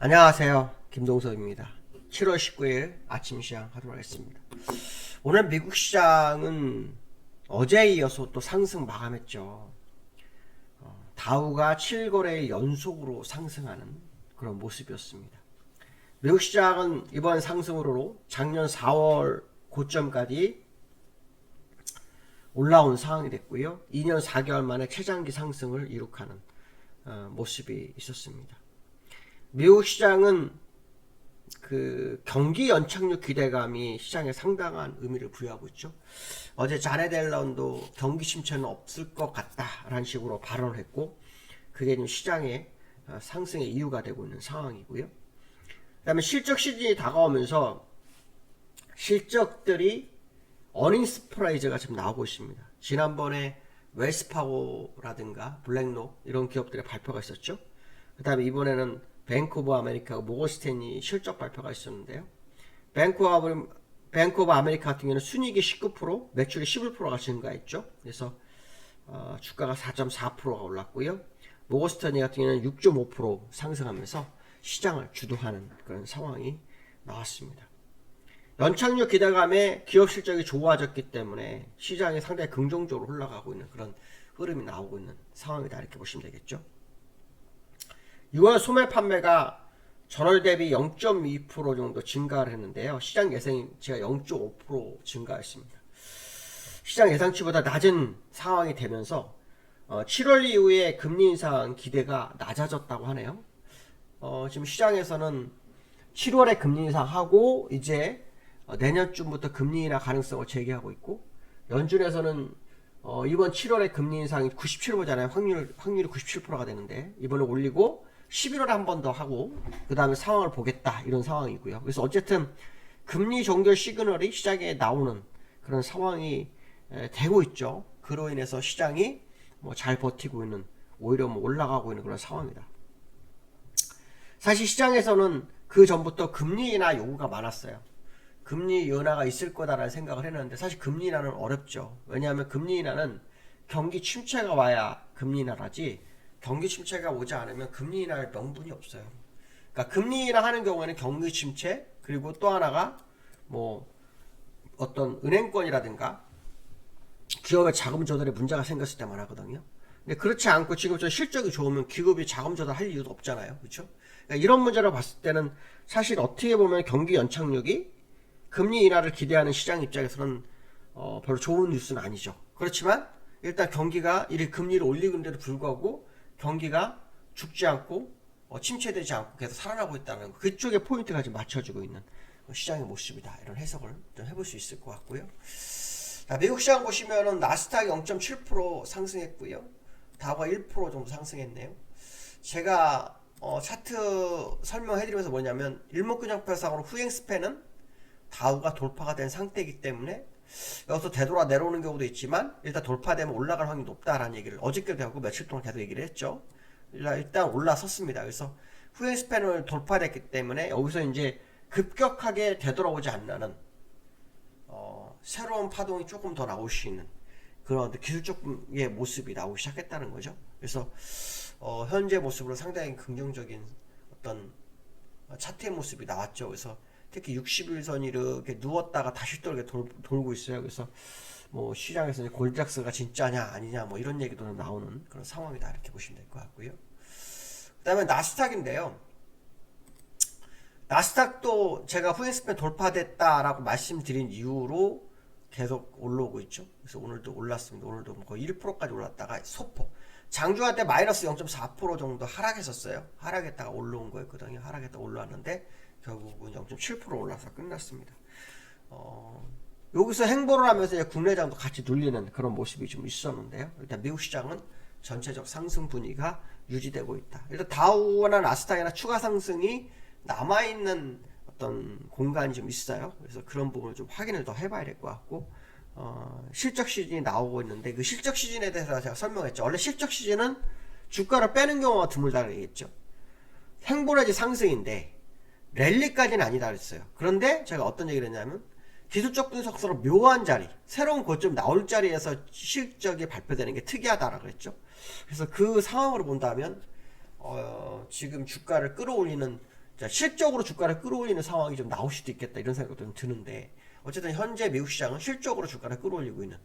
안녕하세요. 김동석입니다. 7월 19일 아침 시장 하도록 하겠습니다. 오늘 미국 시장은 어제에 이어서 또 상승 마감했죠. 다우가 7거래일 연속으로 상승하는 그런 모습이었습니다. 미국 시장은 이번 상승으로 작년 4월 고점까지 올라온 상황이 됐고요. 2년 4개월 만에 최장기 상승을 이룩하는 모습이 있었습니다. 미국 시장은 그 경기 연착륙 기대감이 시장에 상당한 의미를 부여하고 있죠. 어제 자넷 옐런도 경기 침체는 없을 것 같다라는 식으로 발언을 했고, 그게 지금 시장의 상승의 이유가 되고 있는 상황이고요. 그다음에 실적 시즌이 다가오면서 실적들이 어닝 스프라이즈가 지금 나오고 있습니다. 지난번에 웰스파고라든가 블랙록 이런 기업들의 발표가 있었죠. 그다음에 이번에는 뱅크 오브 아메리카, 모건스탠리 실적 발표가 있었는데요. 뱅크 오브 아메리카 같은 경우는 순이익이 19%, 매출이 11%가 증가했죠. 그래서 주가가 4.4%가 올랐고요. 모건스탠리 같은 경우는 6.5% 상승하면서 시장을 주도하는 그런 상황이 나왔습니다. 연착륙 기대감에 기업 실적이 좋아졌기 때문에 시장이 상당히 긍정적으로 올라가고 있는 그런 흐름이 나오고 있는 상황이다, 이렇게 보시면 되겠죠. 6월 소매 판매가 전월 대비 0.2% 정도 증가를 했는데요. 시장 예상이 제가 0.5% 증가했습니다. 시장 예상치보다 낮은 상황이 되면서 7월 이후에 금리 인상 기대가 낮아졌다고 하네요. 지금 시장에서는 7월에 금리 인상하고 이제 내년쯤부터 금리 인하 가능성을 제기하고 있고, 연준에서는 이번 7월에 금리 인상이 97%잖아요. 확률이 97%가 되는데 이번에 올리고 11월에 한 번 더 하고 그 다음에 상황을 보겠다, 이런 상황이고요. 그래서 어쨌든 금리 종결 시그널이 시장에 나오는 그런 상황이 되고 있죠. 그로 인해서 시장이 잘 버티고 있는, 오히려 올라가고 있는 그런 상황이다. 사실 시장에서는 그 전부터 금리 인하 요구가 많았어요. 금리 인하가 있을 거다라는 생각을 했는데, 사실 금리 인하는 어렵죠. 왜냐하면 금리 인하는 경기 침체가 와야 금리 인하라지, 경기 침체가 오지 않으면 금리 인하할 명분이 없어요. 그러니까 금리 인하 하는 경우에는 경기 침체, 그리고 또 하나가 어떤 은행권이라든가 기업의 자금 조달에 문제가 생겼을 때만 하거든요. 근데 그렇지 않고 지금 저 실적이 좋으면 기업이 자금 조달할 이유도 없잖아요. 그렇죠? 그러니까 이런 문제로 봤을 때는 사실 어떻게 보면 경기 연착륙이 금리 인하를 기대하는 시장 입장에서는 별로 좋은 뉴스는 아니죠. 그렇지만 일단 경기가 이렇게 금리를 올리는데도 불구하고 경기가 죽지 않고 침체되지 않고 계속 살아나고 있다는, 그쪽에 포인트가 지금 맞춰지고 있는 시장의 모습이다, 이런 해석을 좀 해볼 수 있을 것 같고요. 자, 미국 시장 보시면은 나스닥이 0.7% 상승했고요. 다우가 1% 정도 상승했네요. 제가 차트 설명해드리면서 뭐냐면, 일목균형표상으로 후행 스팬은 다우가 돌파가 된 상태이기 때문에 여기서 되돌아 내려오는 경우도 있지만 일단 돌파되면 올라갈 확률이 높다라는 얘기를 어저께도 하고 며칠 동안 계속 얘기를 했죠. 일단 올라섰습니다. 그래서 후행 스팬을 돌파됐기 때문에 여기서 이제 급격하게 되돌아오지 않는 새로운 파동이 조금 더 나올 수 있는 그런 기술적의 모습이 나오기 시작했다는 거죠. 그래서 현재 모습으로 상당히 긍정적인 어떤 차트의 모습이 나왔죠. 그래서 특히 60일선이 이렇게 누웠다가 다시 또 이렇게 돌고 있어요. 그래서 시장에서 골드락스가 진짜냐 아니냐 이런 얘기도 나오는 그런 상황이다, 이렇게 보시면 될 것 같고요. 그 다음에 나스닥인데요. 나스닥도 제가 후행스팬 돌파됐다라고 말씀드린 이후로 계속 올라오고 있죠. 그래서 오늘도 올랐습니다. 오늘도 거의 1%까지 올랐다가 소폭 장중할 때 마이너스 0.4% 정도 하락했었어요. 하락했다가 올라온 거였거든요. 하락했다가 올라왔는데 결국은 0.7% 올라서 끝났습니다. 여기서 행보를 하면서 이제 국내장도 같이 눌리는 그런 모습이 좀 있었는데요. 일단 미국 시장은 전체적 상승 분위기가 유지되고 있다. 일단 다우나 나스닥이나 추가 상승이 남아있는 어떤 공간이 좀 있어요. 그래서 그런 부분을 좀 확인을 더 해봐야 될 것 같고, 실적 시즌이 나오고 있는데 그 실적 시즌에 대해서 제가 설명했죠. 원래 실적 시즌은 주가를 빼는 경우가 드물다고 얘기했죠. 행보라지 상승인데 랠리까지는 아니다 그랬어요. 그런데 제가 어떤 얘기를 했냐면, 기술적 분석서로 묘한 자리, 새로운 고점 나올 자리에서 실적이 발표되는 게 특이하다라고 했죠. 그래서 그 상황으로 본다면 지금 주가를 끌어올리는 자, 실적으로 주가를 끌어올리는 상황이 좀 나올 수도 있겠다 이런 생각도 좀 드는데 어쨌든 현재 미국 시장은 실적으로 주가를 끌어올리고 있는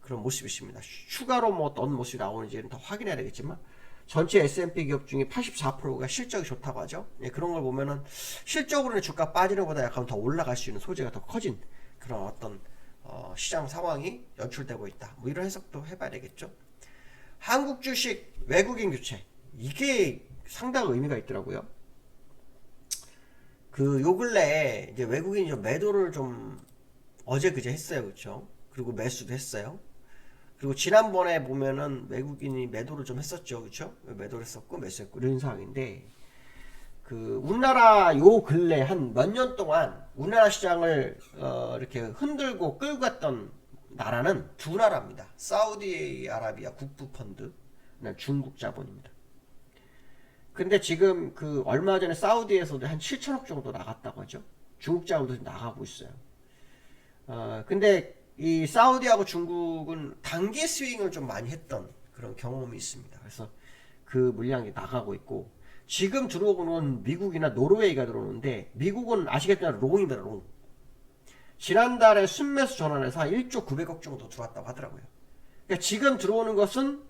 그런 모습이 있습니다. 추가로 뭐 어떤 모습이 나오는지는 더 확인해야 되겠지만 전체 S&P 기업 중에 84%가 실적이 좋다고 하죠. 예, 그런 걸 보면은 실적으로는 주가 빠지는 것보다 약간 더 올라갈 수 있는 소재가 더 커진 그런 어떤 시장 상황이 연출되고 있다. 뭐 이런 해석도 해봐야 되겠죠. 한국 주식 외국인 교체 이게 상당 의미가 있더라고요. 요 근래에 이제 외국인이 좀 매도를 좀 어제 그제 했어요. 그렇죠? 그리고 매수도 했어요. 그리고 지난번에 보면은 외국인이 매도를 좀 했었죠. 그렇죠? 매도를 했었고 매수했고 이런 상황인데 우리나라 요 근래 한 몇 년 동안 우리나라 시장을 이렇게 흔들고 끌고 갔던 나라는 두 나라입니다. 사우디아라비아 국부펀드, 중국 자본입니다. 근데 지금 얼마 전에 사우디에서도 한 7천억 정도 나갔다고 하죠. 중국 자본도 나가고 있어요. 근데 이 사우디하고 중국은 단기 스윙을 좀 많이 했던 그런 경험이 있습니다. 그래서 그 물량이 나가고 있고 지금 들어오는 미국이나 노르웨이가 들어오는데 미국은 아시겠지만 롱입니다. 롱. 지난달에 순매수 전환해서 한 1조 900억 정도 들어왔다고 하더라고요. 그러니까 지금 들어오는 것은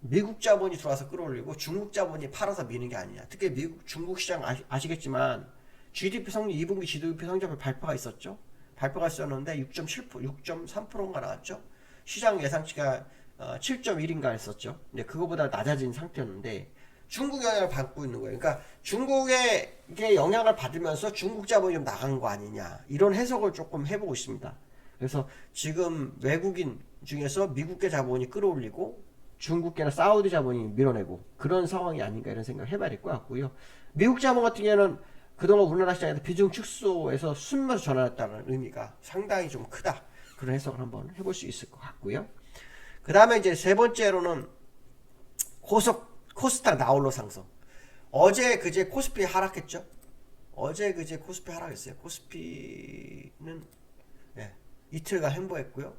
미국 자본이 들어와서 끌어올리고 중국 자본이 팔아서 미는 게 아니냐. 특히 중국 시장 아시겠지만 GDP 2분기 GDP 성장률 발표가 있었죠. 발표가 있었는데 6.3%인가 나왔죠. 시장 예상치가 7.1인가 했었죠. 근데 그거보다 낮아진 상태였는데 중국 영향을 받고 있는 거예요. 그러니까 중국에 영향을 받으면서 중국 자본이 좀 나간 거 아니냐. 이런 해석을 조금 해보고 있습니다. 그래서 지금 외국인 중에서 미국계 자본이 끌어올리고 중국계나 사우디 자본이 밀어내고 그런 상황이 아닌가 이런 생각을 해봐야 될 것 같고요. 미국 자본 같은 경우에는 그동안 우리나라 시장에서 비중 축소에서 순매수 전환했다는 의미가 상당히 좀 크다. 그런 해석을 한번 해볼 수 있을 것 같고요. 그 다음에 이제 세 번째로는 코스닥 나홀로 상승. 어제 그제 코스피 하락했죠. 어제 그제 코스피 하락했어요. 코스피는 이틀간 횡보했고요.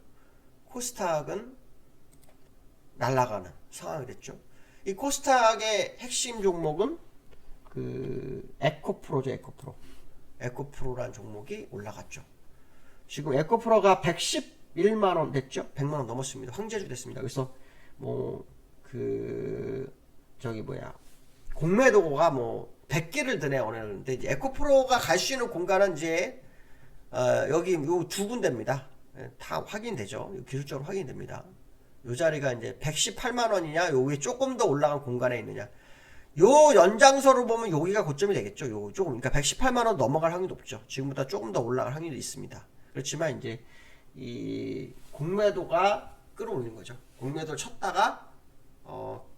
코스닥은 날아가는 상황이 됐죠. 이 코스닥의 핵심 종목은 에코프로죠. 에코프로라는 종목이 올라갔죠. 지금 에코프로가 111만원 됐죠. 100만원 넘었습니다. 황제주 됐습니다. 그래서 공매도가 100개를 드네 오늘인데 에코프로가 갈 수 있는 공간은 이제 여기 요 두 군데입니다. 다 확인되죠. 기술적으로 확인됩니다. 요 자리가 이제 118만원이냐 요 위에 조금 더 올라간 공간에 있느냐 요 연장선으로 보면 여기가 고점이 되겠죠. 요 조금 그러니까 118만원 넘어갈 확률도 없죠. 지금보다 조금 더 올라갈 확률도 있습니다. 그렇지만 이제 이 공매도가 끌어올리는 거죠. 공매도를 쳤다가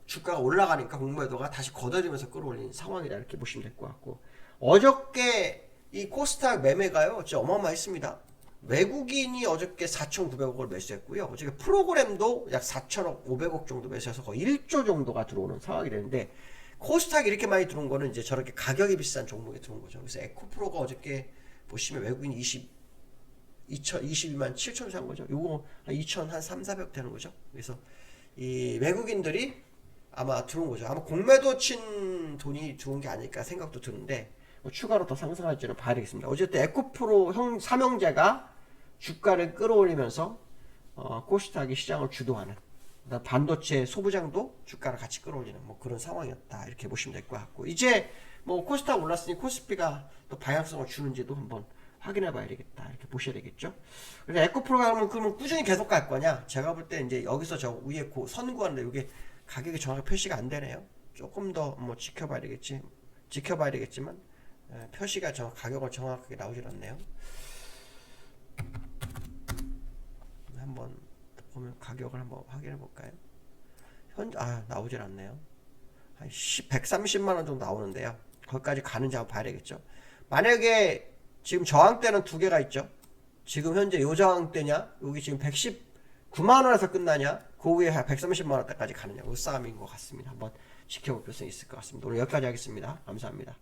주가가 올라가니까 공매도가 다시 걷어지면서 끌어올리는 상황이다 이렇게 보시면 될 것 같고 어저께 이 코스닥 매매가요 진짜 어마어마했습니다. 외국인이 어저께 4,900억을 매수했고요. 어저께 프로그램도 약 4천억 500억 정도 매수해서 거의 1조 정도가 들어오는 상황이 되는데 코스닥이 이렇게 많이 들어온 거는 이제 저렇게 가격이 비싼 종목에 들어온 거죠. 그래서 에코프로가 어저께 보시면 외국인이 22만 7천 산 거죠. 요거 한 2천 한 3, 400 되는 거죠. 그래서 이 외국인들이 아마 들어온 거죠. 아마 공매도 친 돈이 들어온 게 아닐까 생각도 드는데 추가로 더 상승할지는 봐야 되겠습니다. 어쨌든 에코프로 삼형제가 주가를 끌어올리면서 코스닥이 시장을 주도하는 반도체 소부장도 주가를 같이 끌어올리는 그런 상황이었다 이렇게 보시면 될 것 같고 이제 코스닥 올랐으니 코스피가 또 방향성을 주는지도 한번 확인해 봐야 되겠다 이렇게 보셔야 되겠죠. 그래서 에코프로가 그러면 꾸준히 계속 갈 거냐? 제가 볼 때 이제 여기서 저 위에 선구하는데 이게 가격이 정확히 표시가 안 되네요. 조금 더 지켜봐야 되겠지만 표시가 가격을 정확하게 나오질 않네요. 한번 보면 가격을 한번 확인해 볼까요? 현재 나오질 않네요. 한 130만원 정도 나오는데요. 거기까지 가는지 한번 봐야 되겠죠. 만약에 지금 저항대는 두 개가 있죠. 지금 현재 요 저항대냐 여기 지금 119만원에서 끝나냐 그 위에 130만원대까지 가느냐 그 싸움인 것 같습니다. 한번 지켜볼 필요성이 있을 것 같습니다. 오늘 여기까지 하겠습니다. 감사합니다.